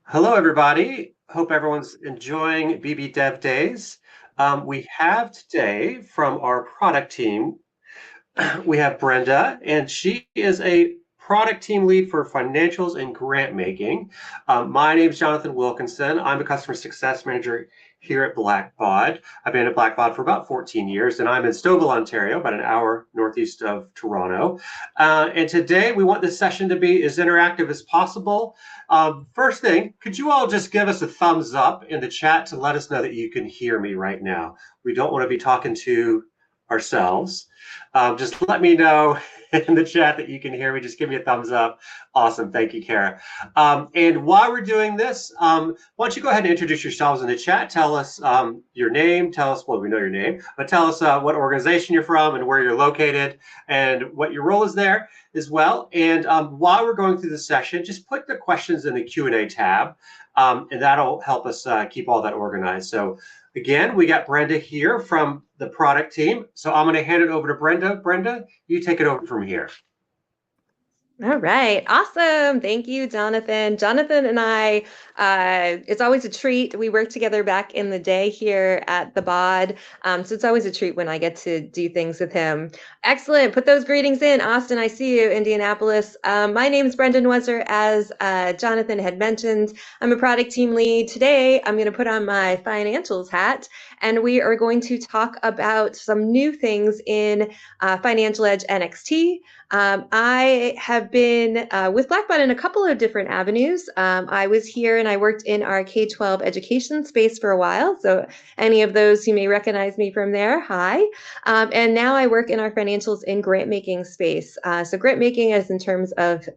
Hello, everybody. Hope everyone's enjoying BB Dev Days. We have today from our product team, we have Brenda, and she is a product team lead for financials and grant making. My name is Jonathan Wilkinson. I'm a customer success manager here at Blackbaud. I've been at Blackbaud for about 14 years, and I'm in Stouffville, Ontario, about an hour northeast of Toronto. And today we want this session to be as interactive as possible. First thing, could you all just give us a thumbs up in the chat to let us know that you can hear me right now? We don't want to be talking to ourselves. Just let me know in the chat that you can hear me. Just give me a thumbs up. Awesome. Thank you, Kara. And while we're doing this, why don't you go ahead and introduce yourselves in the chat. Tell us your name. Tell us, well, we know your name, but tell us what organization you're from and where you're located and what your role is there as well. And while we're going through the session, just put the questions in the Q&A tab, and that'll help us keep all that organized. So again, we got Brenda here from the product team. So I'm going to hand it over to Brenda. Brenda, you take it over from here. All right. Awesome. Thank you, Jonathan. Jonathan and I, it's always a treat. We worked together back in the day here at the BOD. So it's always a treat when I get to do things with him. Excellent. Put those greetings in. Austin, I see you. Indianapolis. My name is Brenda Nwezzer. As Jonathan had mentioned, I'm a product team lead. Today, I'm going to put on my financials hat, and we are going to talk about some new things in Financial Edge NXT. I have been with Blackbaud in a couple of different avenues. I was here and I worked in our K-12 education space for a while. So any of those who may recognize me from there, hi. And now I work in our financials in grant making space. So grant making is in terms of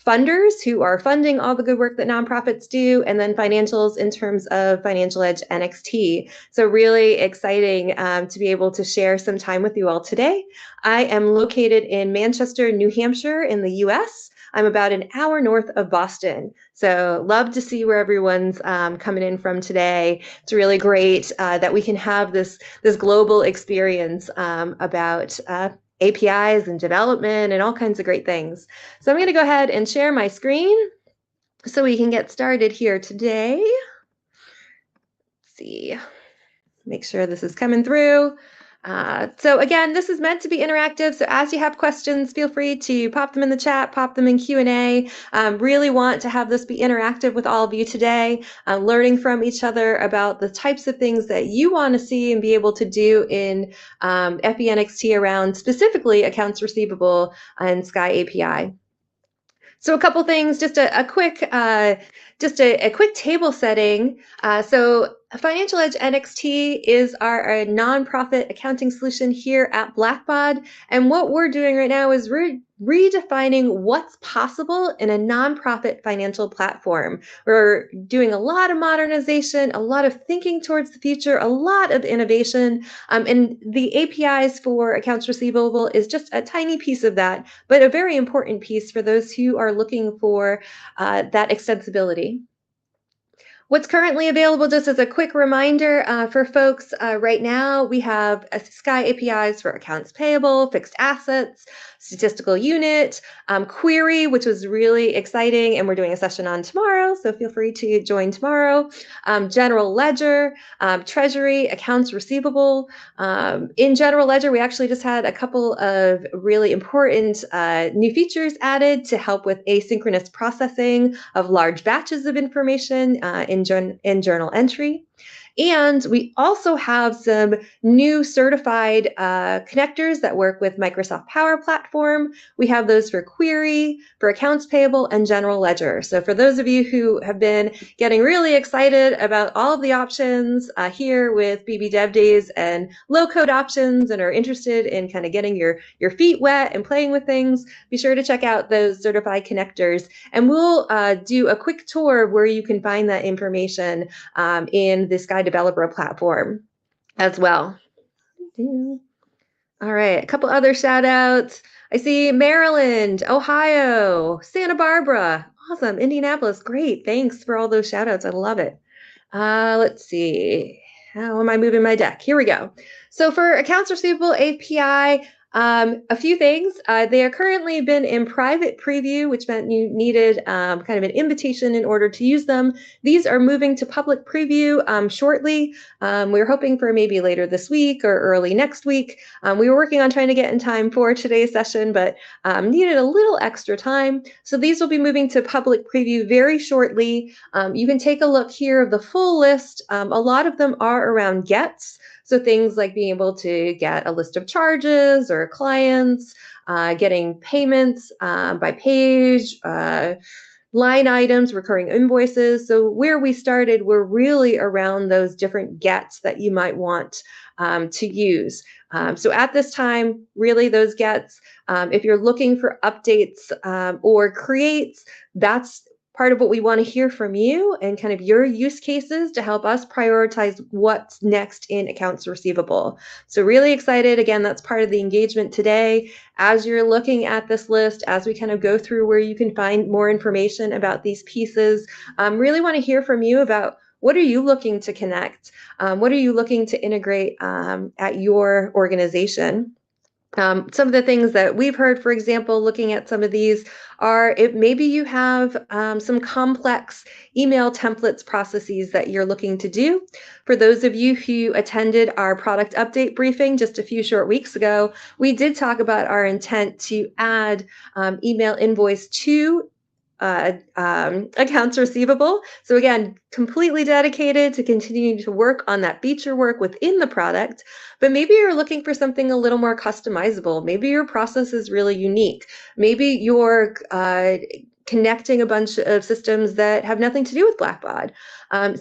funders who are funding all the good work that nonprofits do, and then financials in terms of Financial Edge NXT. So really exciting to be able to share some time with you all today. I am located in Manchester, New Hampshire in the US. I'm about an hour north of Boston. So love to see where everyone's coming in from today. It's really great that we can have this global experience about APIs and development and all kinds of great things. So I'm going to go ahead and share my screen so we can get started here today. Let's see, make sure this is coming through. So again, this is meant to be interactive. So as you have questions, feel free to pop them in the chat, pop them in Q&A. Really want to have this be interactive with all of you today, learning from each other about the types of things that you want to see and be able to do in FENXT around specifically accounts receivable and Sky API. So a couple things, just a quick table setting. So Financial Edge NXT is our nonprofit accounting solution here at Blackbaud. And what we're doing right now is we're redefining what's possible in a nonprofit financial platform. We're doing a lot of modernization, a lot of thinking towards the future, a lot of innovation. And the APIs for accounts receivable is just a tiny piece of that, but a very important piece for those who are looking for that extensibility. What's currently available, just as a quick reminder for folks right now, we have Sky APIs for accounts payable, fixed assets, statistical unit, query, which was really exciting, and we're doing a session on tomorrow, so feel free to join tomorrow. General ledger, treasury, accounts receivable. In general ledger, we actually just had a couple of really important new features added to help with asynchronous processing of large batches of information in journal entry. And we also have some new certified connectors that work with Microsoft Power Platform. We have those for query, for accounts payable, and general ledger. So for those of you who have been getting really excited about all of the options here with BB Dev Days and low-code options and are interested in kind of getting your feet wet and playing with things, be sure to check out those certified connectors. And we'll do a quick tour of where you can find that information in the Sky Developer platform as well. All right, a couple other shout outs. I see Maryland, Ohio, Santa Barbara. Awesome. Indianapolis. Great. Thanks for all those shout outs. I love it. Let's see. How am I moving my deck? Here we go. So for accounts receivable API, A few things. They are currently been in private preview, which meant you needed kind of an invitation in order to use them. These are moving to public preview shortly. We're hoping for maybe later this week or early next week. We were working on trying to get in time for today's session, but needed a little extra time. So these will be moving to public preview very shortly. You can take a look here of the full list. A lot of them are around gets. So things like being able to get a list of charges or clients, getting payments by page, line items, recurring invoices. So where we started, we're really around those different gets that you might want to use. So at this time, really those gets, if you're looking for updates or creates, that's part of what we want to hear from you and kind of your use cases to help us prioritize what's next in accounts receivable. So really excited. Again, that's part of the engagement today. As you're looking at this list, as we kind of go through where you can find more information about these pieces, really want to hear from you about what are you looking to connect? What are you looking to integrate at your organization? Some of the things that we've heard, for example, looking at some of these are if maybe you have some complex email templates processes that you're looking to do. For those of you who attended our product update briefing just a few short weeks ago, we did talk about our intent to add email invoice to accounts receivable. So again, completely dedicated to continuing to work on that feature work within the product. But maybe you're looking for something a little more customizable. Maybe your process is really unique. Maybe you're connecting a bunch of systems that have nothing to do with Blackbaud.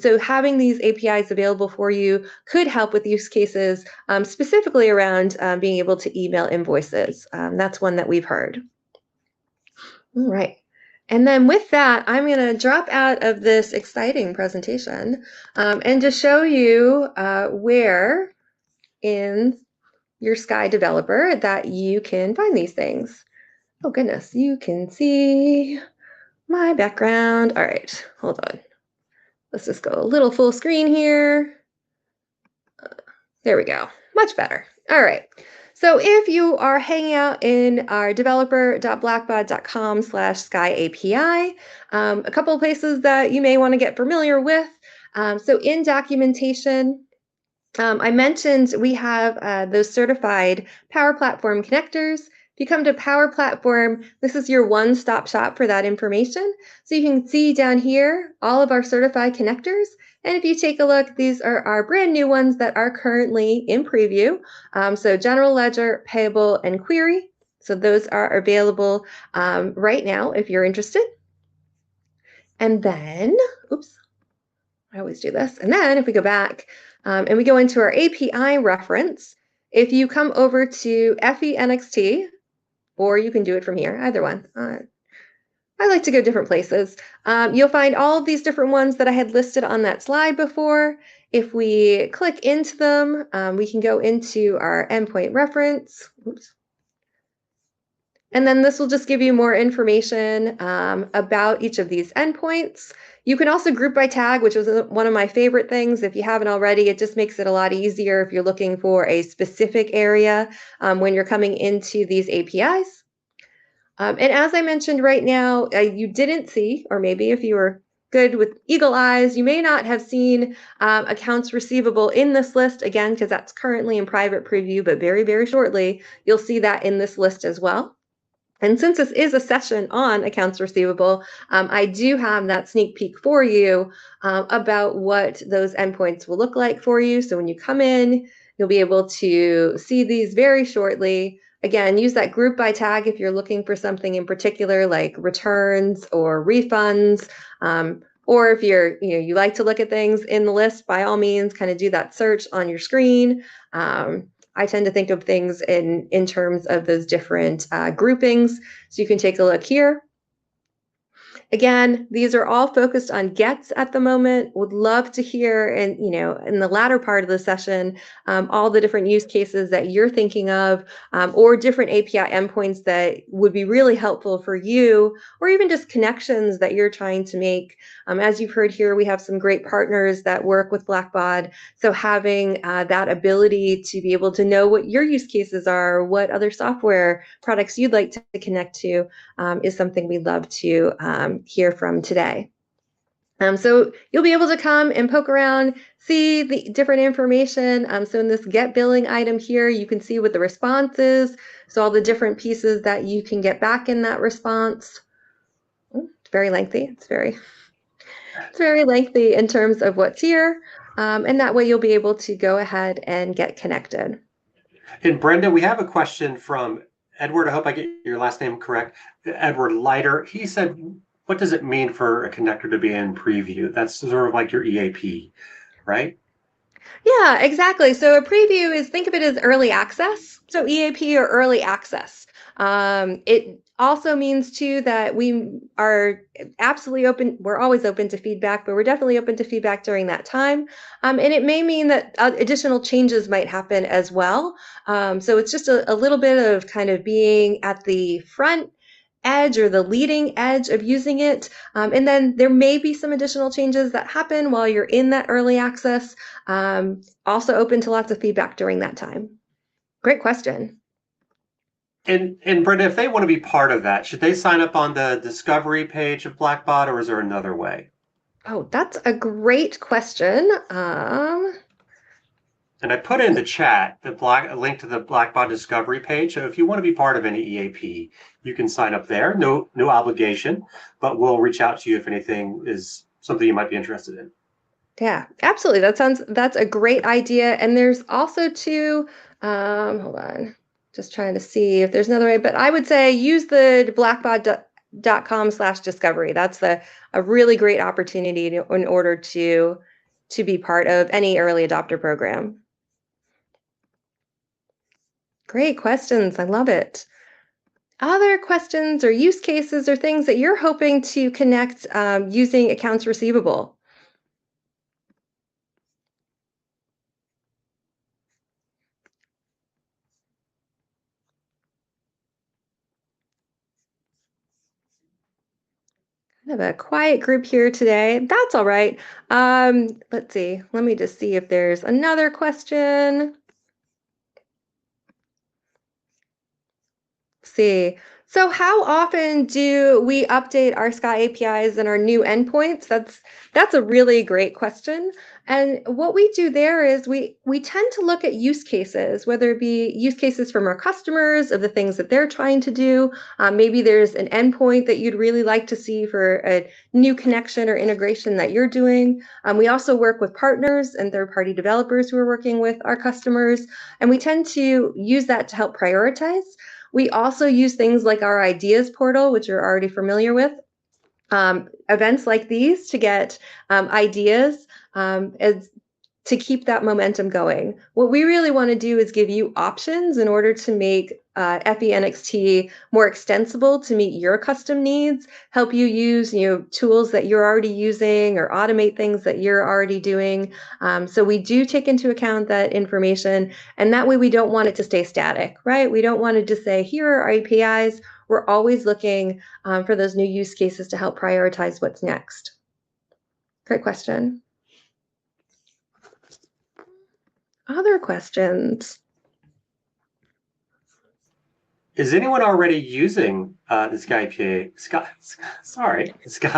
So having these APIs available for you could help with use cases, specifically around being able to email invoices. That's one that we've heard. All right. And then with that, I'm going to drop out of this exciting presentation and just show you where in your Sky developer that you can find these things. Oh goodness, you can see my background. All right, hold on. Let's just go a little full screen here. There we go, much better. All right. So if you are hanging out in our developer.blackbaud.com/Sky API, a couple of places that you may want to get familiar with. So in documentation, I mentioned we have those certified Power Platform connectors. If you come to Power Platform, this is your one-stop shop for that information. So you can see down here all of our certified connectors. And if you take a look, these are our brand new ones that are currently in preview. So General Ledger, Payable, and Query. So those are available right now if you're interested. And then, oops, I always do this. And then if we go back and we go into our API reference, if you come over to FE NXT, or you can do it from here, either one. I like to go different places. You'll find all of these different ones that I had listed on that slide before. If we click into them, we can go into our endpoint reference. Oops. And then this will just give you more information about each of these endpoints. You can also group by tag, which was one of my favorite things. If you haven't already, it just makes it a lot easier if you're looking for a specific area when you're coming into these APIs. And as I mentioned right now, you didn't see, or maybe if you were good with eagle eyes, you may not have seen accounts receivable in this list, again, because that's currently in private preview, but very, very shortly, you'll see that in this list as well. And since this is a session on accounts receivable, I do have that sneak peek for you about what those endpoints will look like for you. So when you come in, you'll be able to see these very shortly. Again, use that group by tag if you're looking for something in particular like returns or refunds. Or if you like to look at things in the list, by all means, kind of do that search on your screen. I tend to think of things in terms of those different groupings. So you can take a look here. Again, these are all focused on gets at the moment. Would love to hear, and in the latter part of the session, all the different use cases that you're thinking of, or different API endpoints that would be really helpful for you, or even just connections that you're trying to make. As you've heard here, we have some great partners that work with Blackbaud. So having that ability to be able to know what your use cases are, what other software products you'd like to connect to, is something we'd love to hear from today. So you'll be able to come and poke around, see the different information. So in this get billing item here, you can see what the response is. So all the different pieces that you can get back in that response. It's very lengthy. It's very lengthy in terms of what's here. And that way you'll be able to go ahead and get connected. And Brenda, we have a question from Edward. I hope I get your last name correct. Edward Leiter. He said, what does it mean for a connector to be in preview? That's sort of like your EAP, right? Yeah, exactly. So a preview is, think of it as early access. So EAP or early access. It also means too that we are absolutely open. We're always open to feedback, but we're definitely open to feedback during that time. And it may mean that additional changes might happen as well. So it's just a little bit of kind of being at the front edge or the leading edge of using it. And then there may be some additional changes that happen while you're in that early access. Also open to lots of feedback during that time. Great question. And Brenda, if they want to be part of that, should they sign up on the discovery page of Blackbaud, or is there another way? Oh, that's a great question. And I put in the chat a link to the Blackbaud discovery page. So if you want to be part of any EAP, you can sign up there. No obligation, but we'll reach out to you if anything is something you might be interested in. Yeah, absolutely. That's a great idea. And there's also too, hold on, just trying to see if there's another way, but I would say use the blackbaud.com/discovery. That's a really great opportunity in order to be part of any early adopter program. Great questions. I love it. Other questions or use cases or things that you're hoping to connect using accounts receivable? Kind of a quiet group here today. That's all right. Let's see. Let me just see if there's another question. See. So how often do we update our Sky APIs and our new endpoints? That's a really great question. And what we do there is we tend to look at use cases, whether it be use cases from our customers of the things that they're trying to do. Maybe there's an endpoint that you'd really like to see for a new connection or integration that you're doing. We also work with partners and third-party developers who are working with our customers, and we tend to use that to help prioritize. We also use things like our ideas portal, which you're already familiar with. Events like these to get ideas as to keep that momentum going. What we really want to do is give you options in order to make FENXT more extensible to meet your custom needs, help you use tools that you're already using or automate things that you're already doing. So we do take into account that information, and that way we don't want it to stay static, right? We don't want to just say, here are our APIs. We're always looking for those new use cases to help prioritize what's next. Great question. Other questions? Is anyone already using the Sky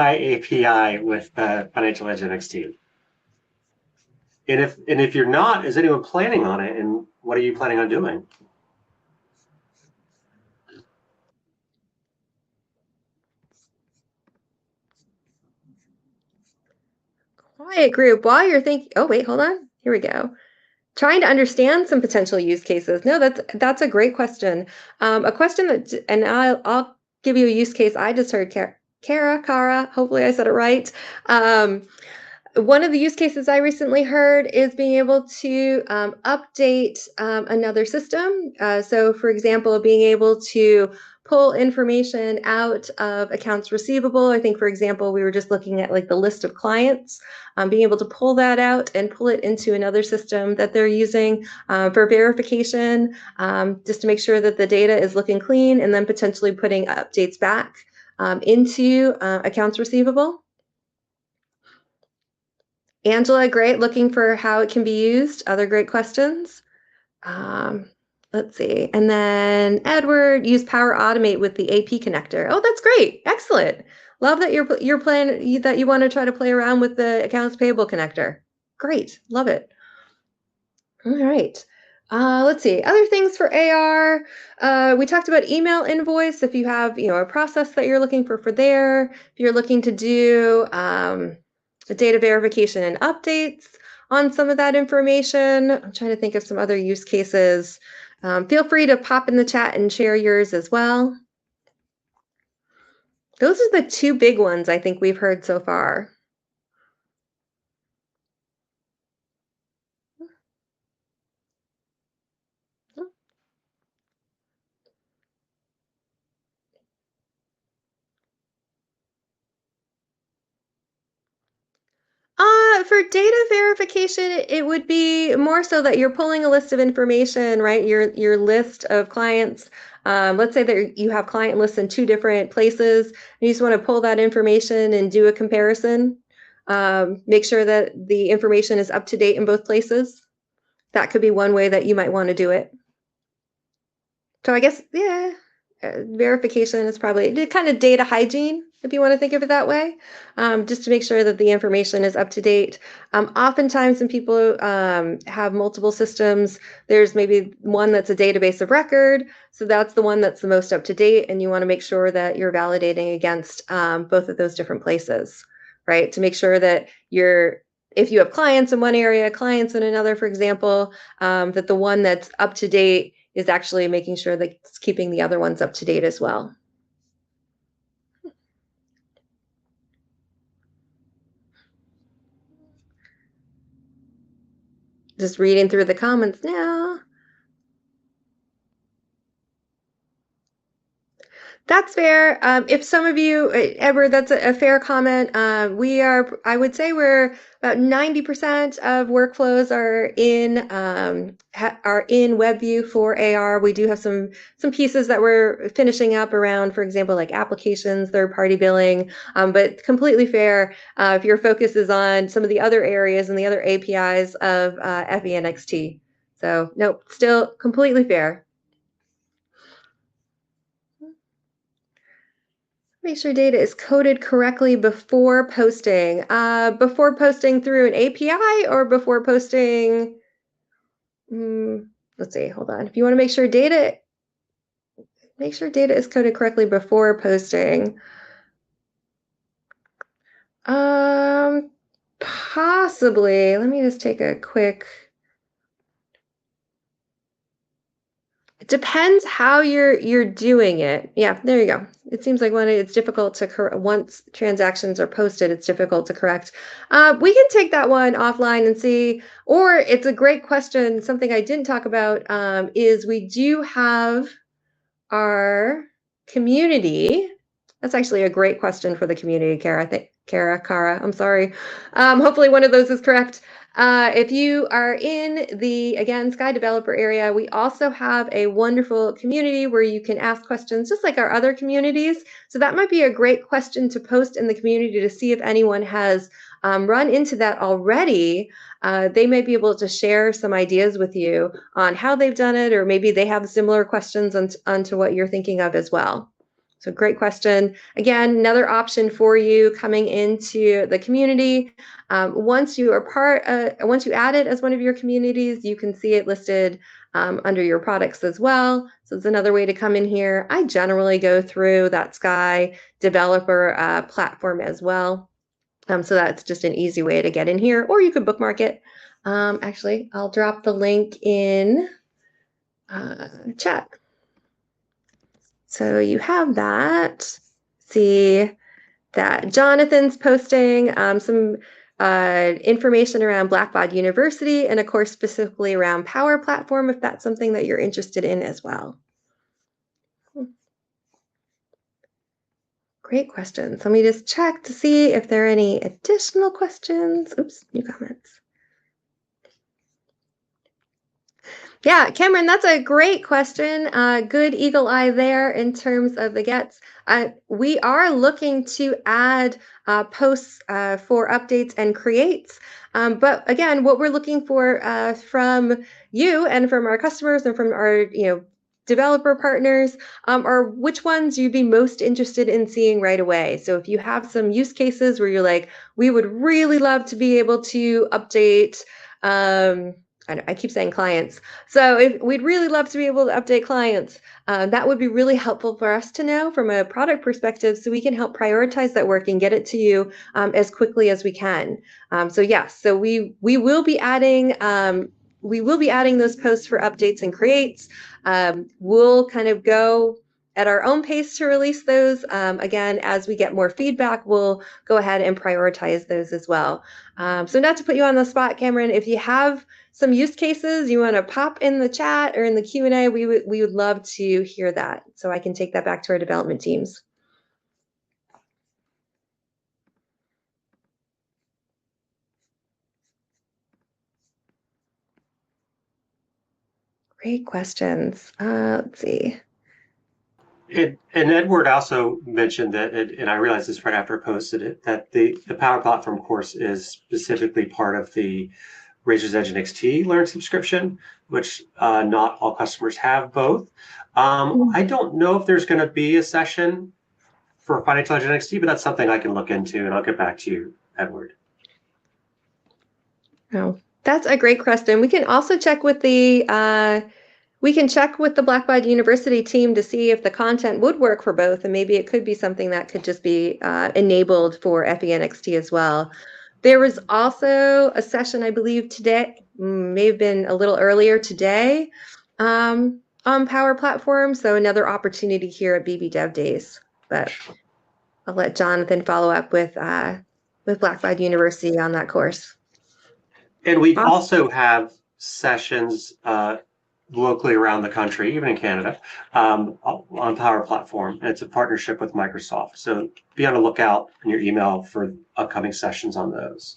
API with Financial Edge NXT? And if you're not, is anyone planning on it? And what are you planning on doing? Quiet group. While you're thinking, oh wait, hold on. Here we go. Trying to understand some potential use cases. No, that's a great question. A question that, and I'll give you a use case I just heard. Kara, hopefully I said it right. One of the use cases I recently heard is being able to update another system. So, for example, being able to pull information out of accounts receivable. I think, for example, we were just looking at like the list of clients, being able to pull that out and pull it into another system that they're using for verification, just to make sure that the data is looking clean, and then potentially putting updates back into accounts receivable. Angela, great. Looking for how it can be used. Other great questions. Um, let's see. And then Edward, use Power Automate with the AP connector. Oh, that's great. Excellent. Love that you're playing that you want to try to play around with the accounts payable connector. Great. Love it. All right. Let's see. Other things for AR. We talked about email invoice. If you have, a process that you're looking for there, if you're looking to do the data verification and updates on some of that information. I'm trying to think of some other use cases. Feel free to pop in the chat and share yours as well. Those are the two big ones I think we've heard so far. For data verification, it would be more so that you're pulling a list of information, right? Your list of clients. Let's say that you have client lists in two different places, and you just want to pull that information and do a comparison. Make sure that the information is up to date in both places. That could be one way that you might want to do it. So I guess, yeah, verification is probably kind of data hygiene, if you want to think of it that way, just to make sure that the information is up to date. Oftentimes when people have multiple systems, there's maybe one that's a database of record. So that's the one that's the most up to date. And you want to make sure that you're validating against both of those different places, right? To make sure that if you have clients in one area, clients in another, for example, that the one that's up to date is actually making sure that it's keeping the other ones up to date as well. Just reading through the comments now. That's fair. If some of you, Edward, that's a fair comment. I would say we're about 90% of workflows are in WebView for AR. We do have some pieces that we're finishing up around, for example, like applications, third-party billing. But completely fair if your focus is on some of the other areas and the other APIs of FENXT. So, nope, still completely fair. Make sure data is coded correctly before posting. Before posting through an API or before posting? Let's see, hold on. If you want to make sure data is coded correctly before posting. Possibly. Let me just take a quick. It depends how you're doing it. Yeah, there you go. It seems like when it's difficult to once transactions are posted, it's difficult to correct. We can take that one offline and see, or it's a great question. Something I didn't talk about is we do have our community. That's actually a great question for the community, Kara. Kara, I'm sorry. Hopefully one of those is correct. If you are in the, again, Sky Developer area, we also have a wonderful community where you can ask questions just like our other communities. So that might be a great question to post in the community to see if anyone has run into that already. They may be able to share some ideas with you on how they've done it, or maybe they have similar questions onto what you're thinking of as well. So great question. Again, another option for you coming into the community. Once you add it as one of your communities, you can see it listed under your products as well. So it's another way to come in here. I generally go through that Sky developer platform as well. So that's just an easy way to get in here, or you could bookmark it. Actually, I'll drop the link in chat. So you have that. See that Jonathan's posting some information around Blackbaud University, and of course, specifically around Power Platform, if that's something that you're interested in as well. Great questions. Let me just check to see if there are any additional questions. Oops, new comments. Yeah, Cameron, that's a great question. Good eagle eye there in terms of the gets. We are looking to add posts for updates and creates. But again, what we're looking for from you and from our customers and from our developer partners are which ones you'd be most interested in seeing right away. So if you have some use cases where you're like, we would really love to be able to update. I keep saying clients. So if we'd really love to be able to update clients, that would be really helpful for us to know from a product perspective, so we can help prioritize that work and get it to you as quickly as we can. So yes, so we will be adding those posts for updates and creates. We'll kind of go at our own pace to release those. Again, as we get more feedback, we'll go ahead and prioritize those as well. So not to put you on the spot, Cameron, if you have some use cases you want to pop in the chat or in the Q&A, we would love to hear that, so I can take that back to our development teams. Great questions. Let's see. And Edward also mentioned that, and I realized this right after I posted it, that the Power Platform course is specifically part of the Razor's Edge NXT Learn subscription, which not all customers have both. I don't know if there's going to be a session for Financial Edge NXT, but that's something I can look into, and I'll get back to you, Edward. Oh, that's a great question. We can also check with the Blackbaud University team to see if the content would work for both, and maybe it could be something that could just be enabled for FENXT as well. There was also a session, I believe today, may have been a little earlier today, on Power Platform, so another opportunity here at BB Dev Days. But I'll let Jonathan follow up with Blackbaud University on that course. And we also have sessions locally around the country, even in Canada, on Power Platform. And it's a partnership with Microsoft. So be on the lookout in your email for upcoming sessions on those.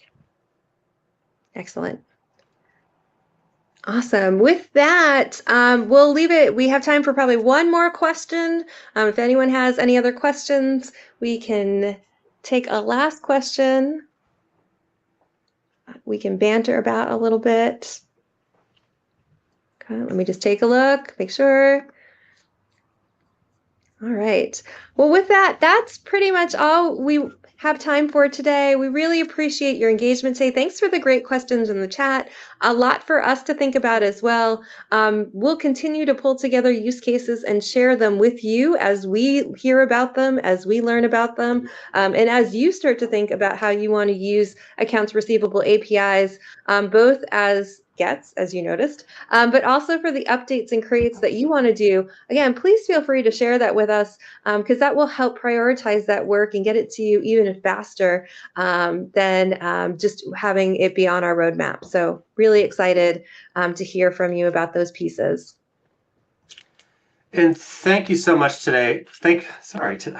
Excellent. Awesome. With that, we'll leave it. We have time for probably one more question. If anyone has any other questions, we can take a last question. We can banter about a little bit. Okay, let me just take a look, make sure. All right. Well, with that, that's pretty much all we have time for today. We really appreciate your engagement today. Thanks for the great questions in the chat. A lot for us to think about as well. We'll continue to pull together use cases and share them with you as we hear about them, as we learn about them, and as you start to think about how you want to use accounts receivable APIs, both as gets, as you noticed, but also for the updates and creates that you want to do. Again, please feel free to share that with us, because that will help prioritize that work and get it to you even faster than just having it be on our roadmap. So really excited to hear from you about those pieces. And thank you so much today. I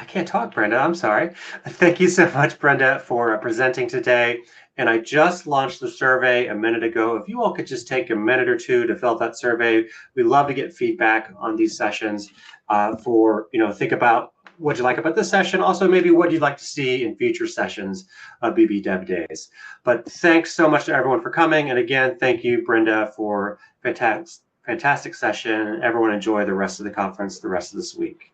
can't talk, Brenda. I'm sorry. Thank you so much, Brenda, for presenting today. And I just launched the survey a minute ago. If you all could just take a minute or two to fill out that survey, we'd love to get feedback on these sessions. Think about what you like about this session. Also, maybe what you'd like to see in future sessions of BB Dev Days. But thanks so much to everyone for coming. And again, thank you, Brenda, for fantastic session. Everyone enjoy the rest of the conference the rest of this week.